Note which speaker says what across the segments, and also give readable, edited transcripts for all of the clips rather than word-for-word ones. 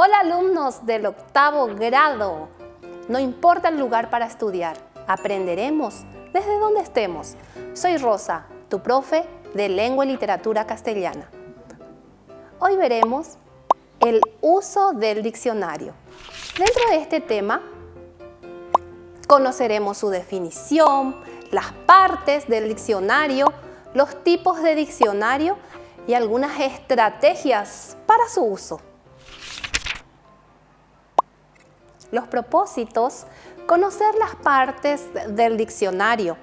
Speaker 1: Hola alumnos del 8º grado. No importa el lugar para estudiar, aprenderemos desde donde estemos. Soy Rosa, tu profe de Lengua y Literatura Castellana. Hoy veremos el uso del diccionario. Dentro de este tema conoceremos su definición, las partes del diccionario, los tipos de diccionario y algunas estrategias para su uso. Los propósitos: conocer las partes del diccionario,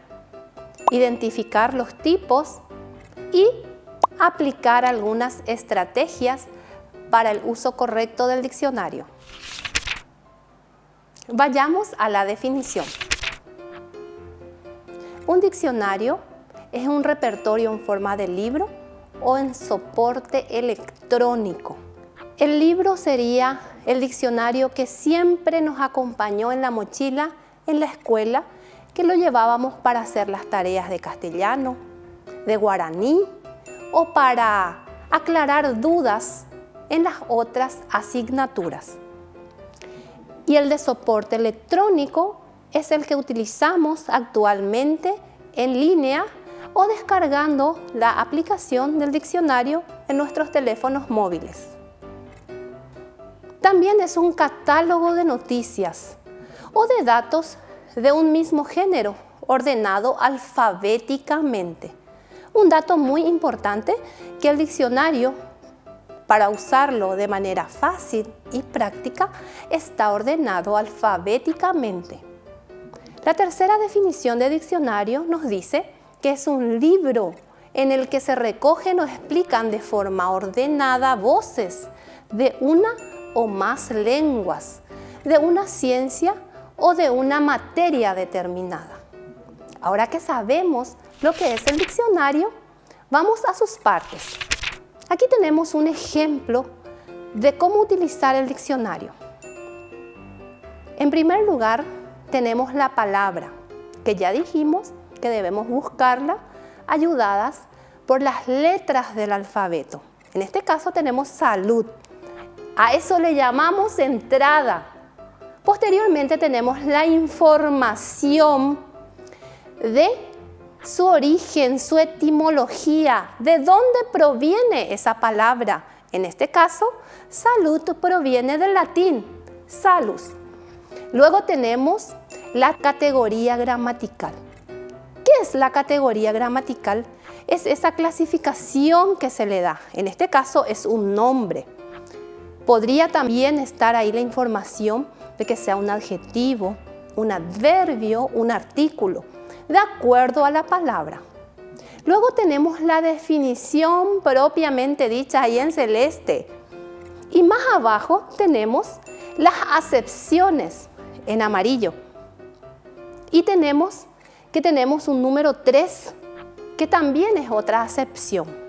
Speaker 1: identificar los tipos y aplicar algunas estrategias para el uso correcto del diccionario. Vayamos a la definición. Un diccionario es un repertorio en forma de libro o en soporte electrónico. El libro sería el diccionario que siempre nos acompañó en la mochila en la escuela, que lo llevábamos para hacer las tareas de castellano, de guaraní o para aclarar dudas en las otras asignaturas. Y el de soporte electrónico es el que utilizamos actualmente en línea o descargando la aplicación del diccionario en nuestros teléfonos móviles. También es un catálogo de noticias o de datos de un mismo género, ordenado alfabéticamente. Un dato muy importante, que el diccionario, para usarlo de manera fácil y práctica, está ordenado alfabéticamente. La tercera definición de diccionario nos dice que es un libro en el que se recogen o explican de forma ordenada voces de una o más lenguas, de una ciencia o de una materia determinada. Ahora que sabemos lo que es el diccionario, vamos a sus partes. Aquí tenemos un ejemplo de cómo utilizar el diccionario. En primer lugar, tenemos la palabra, que ya dijimos que debemos buscarla ayudadas por las letras del alfabeto. En este caso tenemos salud. A eso le llamamos entrada. Posteriormente tenemos la información de su origen, su etimología, de dónde proviene esa palabra. En este caso, salud proviene del latín, salus. Luego tenemos la categoría gramatical. ¿Qué es la categoría gramatical? Es esa clasificación que se le da. En este caso es un nombre. Podría también estar ahí la información de que sea un adjetivo, un adverbio, un artículo, de acuerdo a la palabra. Luego tenemos la definición propiamente dicha ahí en celeste. Y más abajo tenemos las acepciones en amarillo. Y tenemos un número 3, que también es otra acepción.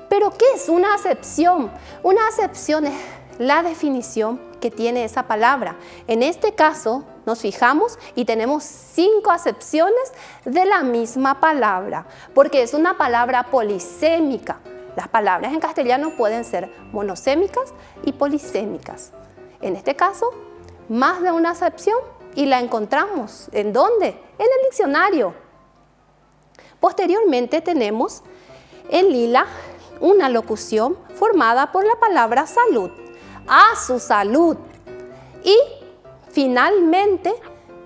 Speaker 1: ¿Pero qué es una acepción? Una acepción es la definición que tiene esa palabra. En este caso nos fijamos y tenemos 5 acepciones de la misma palabra, porque es una palabra polisémica. Las palabras en castellano pueden ser monosémicas y polisémicas. En este caso, más de una acepción, y la encontramos. ¿En dónde? En el diccionario. Posteriormente tenemos en lila una locución formada por la palabra salud. ¡A su salud! Y finalmente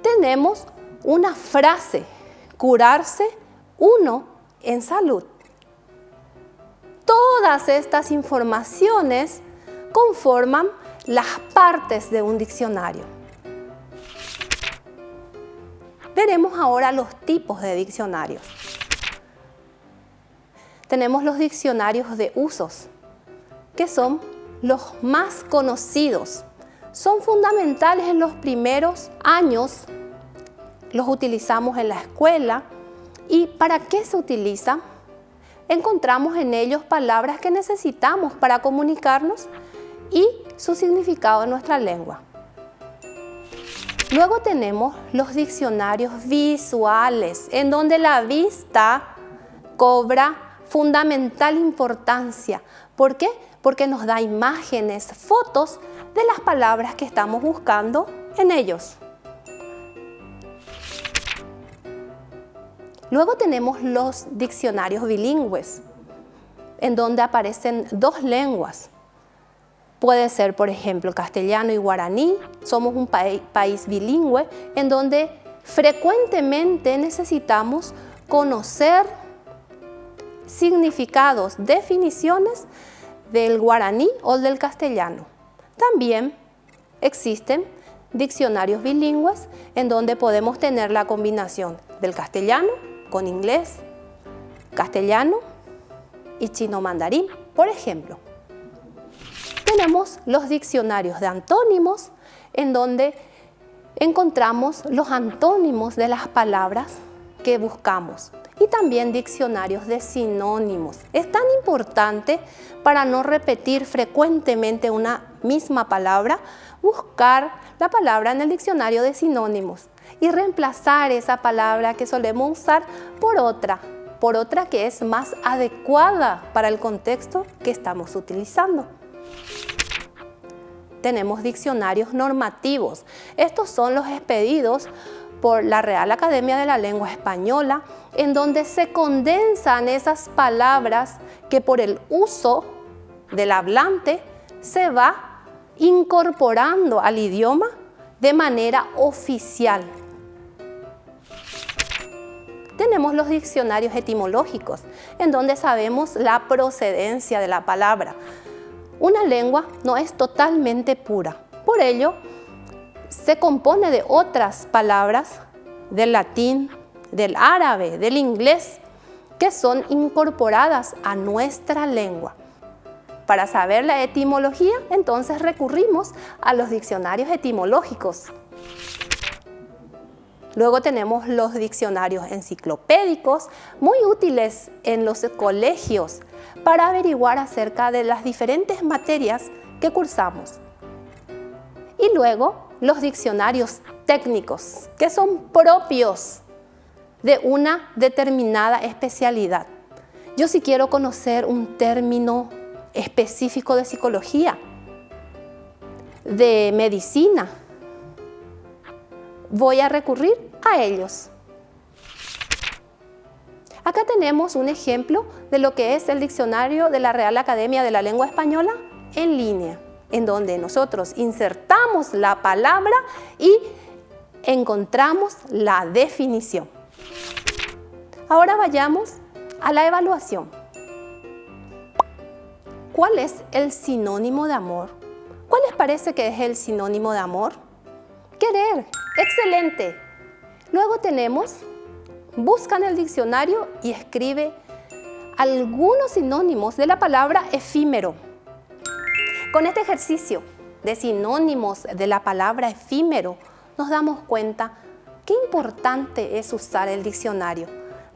Speaker 1: tenemos una frase: curarse uno en salud. Todas estas informaciones conforman las partes de un diccionario. Veremos ahora los tipos de diccionarios. Tenemos los diccionarios de usos, que son los más conocidos. Son fundamentales en los primeros años, los utilizamos en la escuela. ¿Y para qué se utiliza? Encontramos en ellos palabras que necesitamos para comunicarnos y su significado en nuestra lengua. Luego tenemos los diccionarios visuales, en donde la vista cobra fundamental importancia. ¿Por qué? Porque nos da imágenes, fotos de las palabras que estamos buscando en ellos. Luego tenemos los diccionarios bilingües, en donde aparecen dos lenguas. Puede ser, por ejemplo, castellano y guaraní. Somos un país bilingüe en donde frecuentemente necesitamos conocer significados, definiciones del guaraní o del castellano. También existen diccionarios bilingües en donde podemos tener la combinación del castellano con inglés, castellano y chino mandarín, por ejemplo. Tenemos los diccionarios de antónimos, en donde encontramos los antónimos de las palabras que buscamos. Y también diccionarios de sinónimos. Es tan importante, para no repetir frecuentemente una misma palabra, buscar la palabra en el diccionario de sinónimos y reemplazar esa palabra que solemos usar por otra que es más adecuada para el contexto que estamos utilizando. Tenemos diccionarios normativos. Estos son los expedidos por la Real Academia de la Lengua Española, en donde se condensan esas palabras que por el uso del hablante se va incorporando al idioma de manera oficial. Tenemos los diccionarios etimológicos, en donde sabemos la procedencia de la palabra. Una lengua no es totalmente pura. Por ello, se compone de otras palabras del latín, del árabe, del inglés, que son incorporadas a nuestra lengua. Para saber la etimología, entonces recurrimos a los diccionarios etimológicos. Luego tenemos los diccionarios enciclopédicos, muy útiles en los colegios para averiguar acerca de las diferentes materias que cursamos. Y luego los diccionarios técnicos, que son propios de una determinada especialidad. Yo, si quiero conocer un término específico de psicología, de medicina, voy a recurrir a ellos. Acá tenemos un ejemplo de lo que es el diccionario de la Real Academia de la Lengua Española en línea, en donde nosotros insertamos la palabra y encontramos la definición. Ahora vayamos a la evaluación. ¿Cuál es el sinónimo de amor? ¿Cuál les parece que es el sinónimo de amor? Querer. ¡Excelente! Luego tenemos, busca en el diccionario y escribe algunos sinónimos de la palabra efímero. Con este ejercicio de sinónimos de la palabra efímero, nos damos cuenta qué importante es usar el diccionario,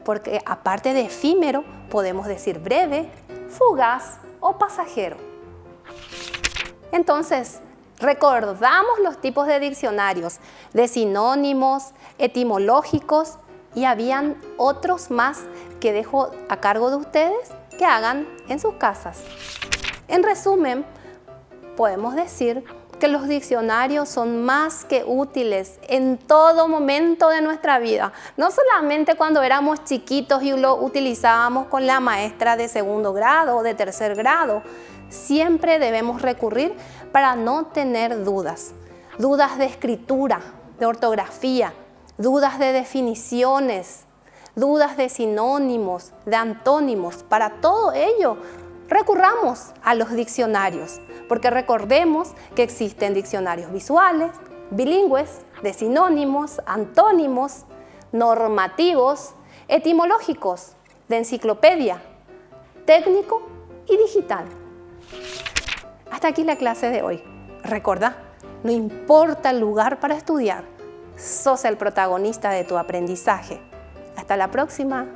Speaker 1: porque aparte de efímero, podemos decir breve, fugaz o pasajero. Entonces, recordamos los tipos de diccionarios, de sinónimos, etimológicos, y habían otros más que dejo a cargo de ustedes que hagan en sus casas. En resumen, podemos decir que los diccionarios son más que útiles en todo momento de nuestra vida. No solamente cuando éramos chiquitos y lo utilizábamos con la maestra de segundo grado o de tercer grado. Siempre debemos recurrir para no tener dudas. Dudas de escritura, de ortografía, dudas de definiciones, dudas de sinónimos, de antónimos. Para todo ello, recurramos a los diccionarios, porque recordemos que existen diccionarios visuales, bilingües, de sinónimos, antónimos, normativos, etimológicos, de enciclopedia, técnico y digital. Hasta aquí la clase de hoy. Recordá, no importa el lugar para estudiar, sos el protagonista de tu aprendizaje. Hasta la próxima.